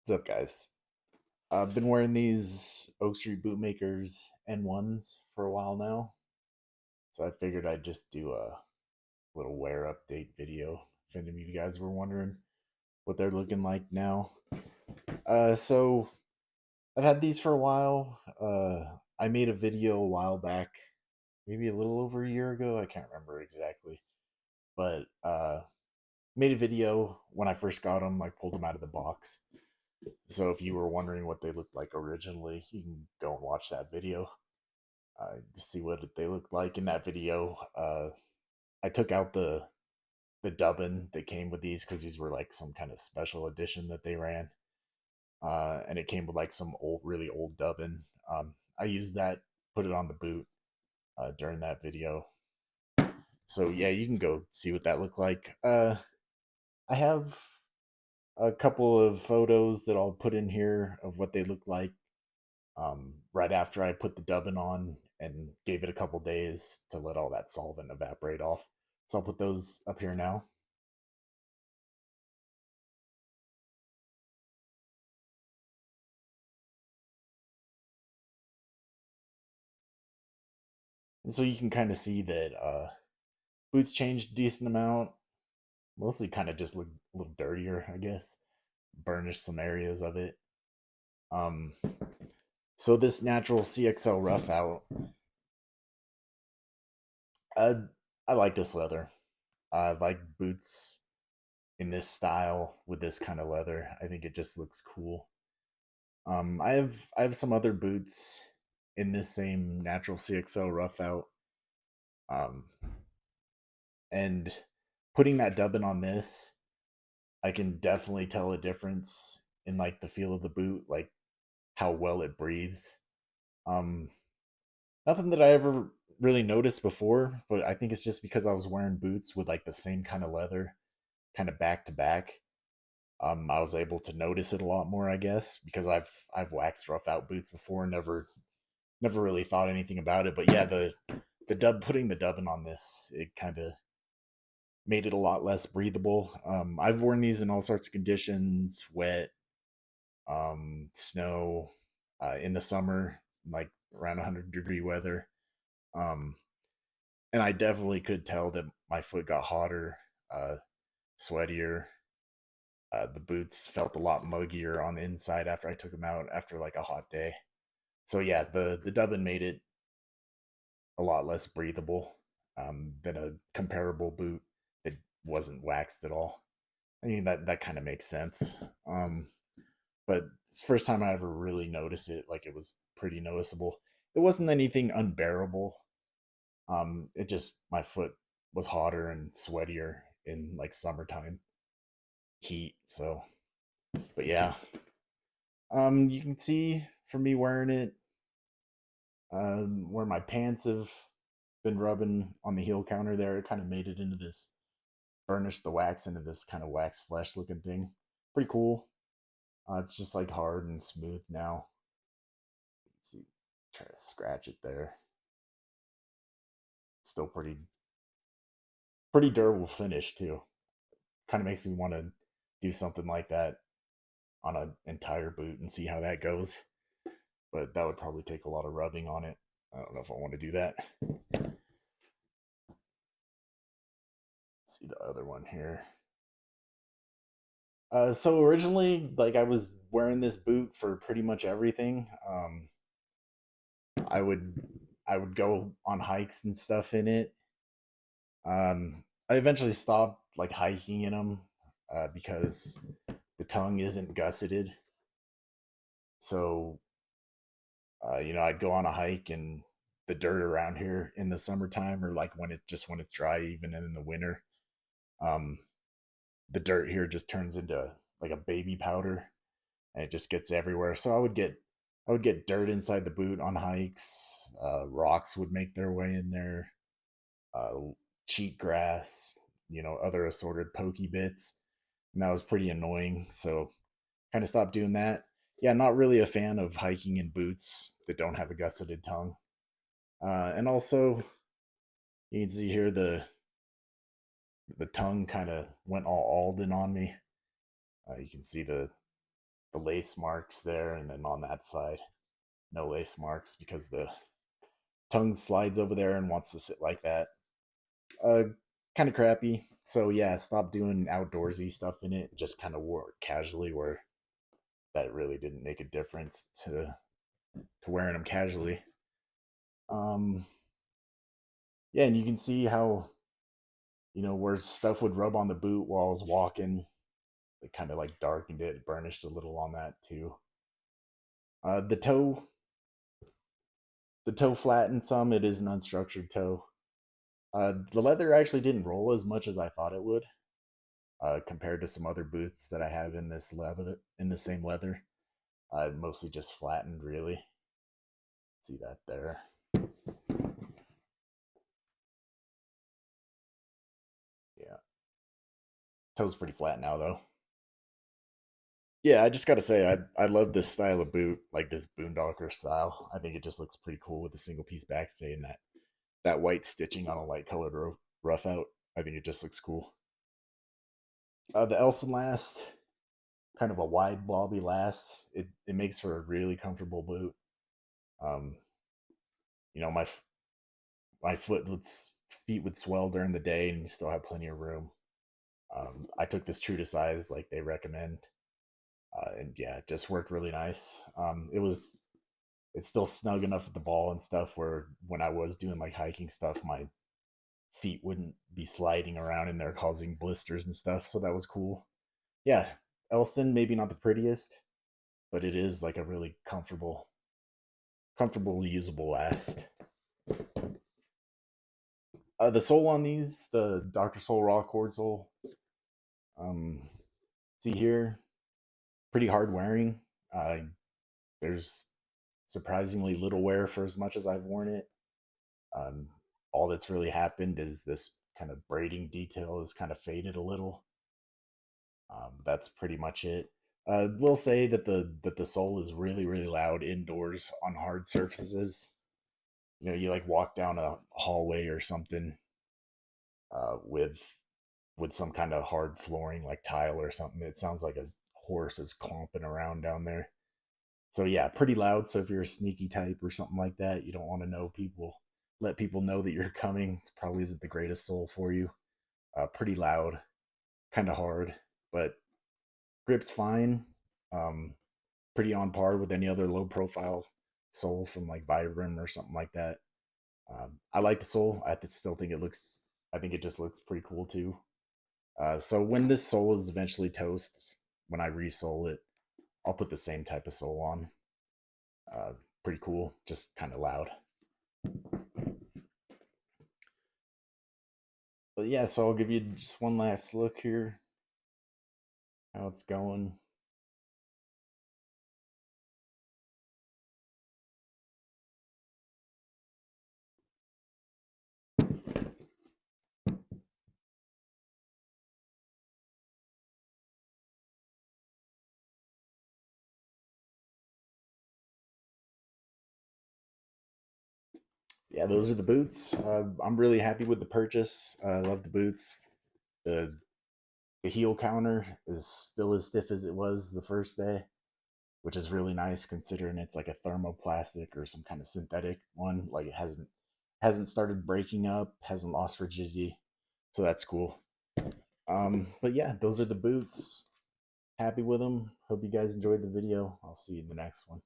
What's up, guys? I've been wearing these Oak Street Bootmakers N1s for a while now, so I figured I'd just do a little wear update video if any of you guys were wondering what they're looking like now. So I've had these for a while. I made a video a while back, maybe a little over a year ago. I can't remember exactly, but made a video when I first got them, like pulled them out of the box. So if you were wondering what they looked like originally, you can go and watch that video to see what they looked like. In that video, I took out the dubbin that came with these because these were like some kind of special edition that they ran, and it came with like some old, really old dubbin. I used that, put it on the boot during that video. So yeah, you can go see what that looked like. I have a couple of photos that I'll put in here of what they look like right after I put the dubbin on and gave it a couple days to let all that solvent evaporate off. So I'll put those up here now. And so you can kind of see that boots changed a decent amount. Mostly kind of just look a little dirtier, I guess. Burnished some areas of it. Um, so this natural CXL rough out, uh, I like this leather. I like boots in this style with this kind of leather. I think it just looks cool. I have some other boots in this same natural CXL rough out. Um, and putting that dubbin on this, I can definitely tell a difference in like the feel of the boot, like how well it breathes. Um, Nothing that I ever really noticed before, but I think it's just because I was wearing boots with like the same kind of leather, kind of back to back. I was able to notice it a lot more, I guess, because I've waxed rough out boots before, and never really thought anything about it. But yeah, the dub putting the dubbing on this, it kind of made it a lot less breathable. I've worn these in all sorts of conditions: wet, snow, in the summer, like around 100-degree weather. Um, and I definitely could tell that my foot got hotter, sweatier. The boots felt a lot muggier on the inside after I took them out after like a hot day. So yeah, the dubbin made it a lot less breathable than a comparable boot that wasn't waxed at all. I mean that kind of makes sense. But it's the first time I ever really noticed it. Like it was pretty noticeable. It wasn't anything unbearable. It just my foot was hotter and sweatier in like summertime heat. So, but yeah, you can see from me wearing it, where my pants have been rubbing on the heel counter there. It kind of made it into this burnished the wax into this kind of wax flesh looking thing. Pretty cool. It's just like hard and smooth now. Let's see, try to scratch it there. Still pretty durable finish too. Kind of makes me want to do something like that on an entire boot and see how that goes. But that would probably take a lot of rubbing on it. I don't know if I want to do that. Let's see the other one here. So originally, like I was wearing this boot for pretty much everything. I would I would go on hikes and stuff in it. I eventually stopped like hiking in them because the tongue isn't gusseted. So I'd go on a hike and the dirt around here in the summertime, or like when it's dry, even in the winter, um, the dirt here just turns into like a baby powder, and it just gets everywhere. So I would get dirt inside the boot on hikes. Rocks would make their way in there. Uh, Cheat grass, other assorted pokey bits, and that was pretty annoying. So kind of stopped doing that. Yeah, not really a fan of hiking in boots that don't have a gusseted tongue. And also, you can see here the tongue kind of went all Alden on me. You can see the the lace marks there, and then on that side, no lace marks because the tongue slides over there and wants to sit like that. Uh, Kind of crappy. So yeah, stop doing outdoorsy stuff in it. Just kind of wore it casually, where that really didn't make a difference to wearing them casually. Um, yeah, and you can see how where stuff would rub on the boot while I was walking. It kind of like darkened it, burnished a little on that too. Uh, the toe, the toe flattened some. It is an unstructured toe. The leather actually didn't roll as much as I thought it would, compared to some other boots that I have in this leather, in the same leather. Mostly just flattened, really. See that there? Yeah, toe's pretty flat now though. Yeah, I just gotta say, I love this style of boot, like this boondocker style. I think it just looks pretty cool with the single piece backstay and that white stitching on a light colored rough out. I think it just looks cool. The Elson last, kind of a wide blobby last. It makes for a really comfortable boot. Um, my feet would swell during the day, and you still have plenty of room. I took this true to size, like they recommend, and yeah, it just worked really nice. It's still snug enough at the ball and stuff where when I was doing like hiking stuff, my feet wouldn't be sliding around in there causing blisters and stuff. So that was cool. Yeah, Elston maybe not the prettiest, but it is like a really comfortable, usable last. The sole on these, the Dr. Soul Raw Cord sole, um, see here, pretty hard wearing. There's surprisingly little wear for as much as I've worn it. Um, all that's really happened is this kind of braiding detail has kind of faded a little. That's pretty much it. We'll say that the sole is really loud indoors on hard surfaces. You like walk down a hallway or something with some kind of hard flooring like tile or something. It sounds like a horse is clomping around down there. So yeah, pretty loud. So if you're a sneaky type or something like that, you don't want to let people know that you're coming. It probably isn't the greatest sole for you. Pretty loud, kind of hard, but grip's fine. Um, Pretty on par with any other low profile sole from like Vibram or something like that. I like the sole. Still think it looks. I think it just looks pretty cool too. So when this sole is eventually toast, when I resole it, I'll put the same type of sole on. Uh, Pretty cool, just kind of loud. But yeah, so I'll give you just one last look here, how it's going. Yeah, those are the boots. I'm really happy with the purchase. I love the boots. The the heel counter is still as stiff as it was the first day, which is really nice considering it's like a thermoplastic or some kind of synthetic one. Like it hasn't started breaking up, hasn't lost rigidity, so that's cool. But yeah, those are the boots. Happy with them. Hope you guys enjoyed the video. I'll see you in the next one.